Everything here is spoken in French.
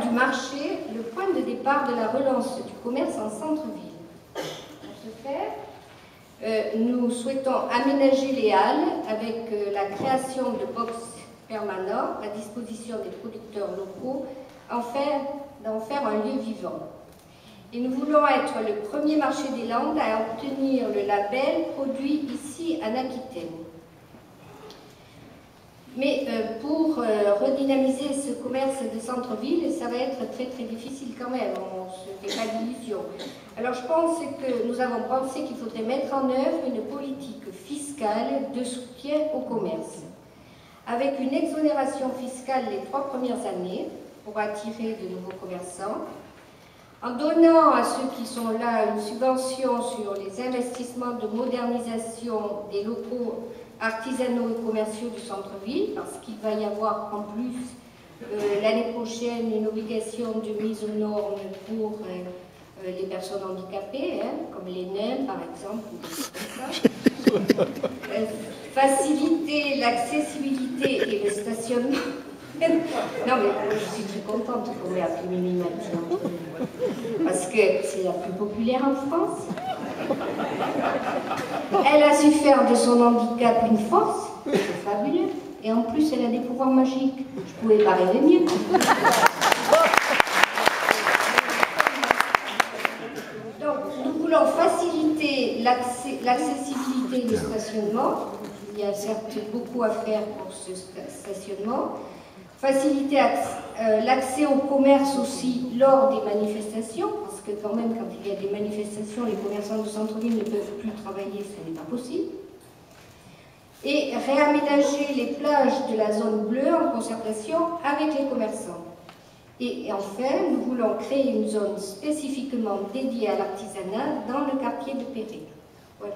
du marché le point de départ de la relance du commerce en centre-ville. Pour ce faire, nous souhaitons aménager les halles avec la création de box permanents à disposition des producteurs locaux, d'en faire un lieu vivant. Et nous voulons être le premier marché des Landes à obtenir le label produit ici en Aquitaine. Mais pour redynamiser ce commerce de centre-ville, ça va être très très difficile quand même, on ne se fait pas d'illusions. Alors je pense que nous avons pensé qu'il faudrait mettre en œuvre une politique fiscale de soutien au commerce, avec une exonération fiscale les 3 premières années pour attirer de nouveaux commerçants, en donnant à ceux qui sont là une subvention sur les investissements de modernisation des locaux artisanaux et commerciaux du centre-ville, parce qu'il va y avoir en plus l'année prochaine une obligation de mise aux normes pour les personnes handicapées, hein, comme les nains par exemple, ou des choses comme ça. Faciliter l'accessibilité et le stationnement. Non mais je suis très contente qu'on ait appelé Mimi maintenant, parce que c'est la plus populaire en France. Elle a su faire de son handicap une force, c'est fabuleux. Et en plus, elle a des pouvoirs magiques. Je pouvais pas rêver mieux. Donc, nous voulons faciliter l'accessibilité et le stationnement. Il y a certes beaucoup à faire pour ce stationnement. Faciliter l'accès au commerce aussi lors des manifestations, parce que quand même, quand il y a des manifestations, les commerçants du centre-ville ne peuvent plus travailler, ce n'est pas possible. Et réaménager les plages de la zone bleue en concertation avec les commerçants. Et enfin, nous voulons créer une zone spécifiquement dédiée à l'artisanat dans le quartier de Perret. Voilà.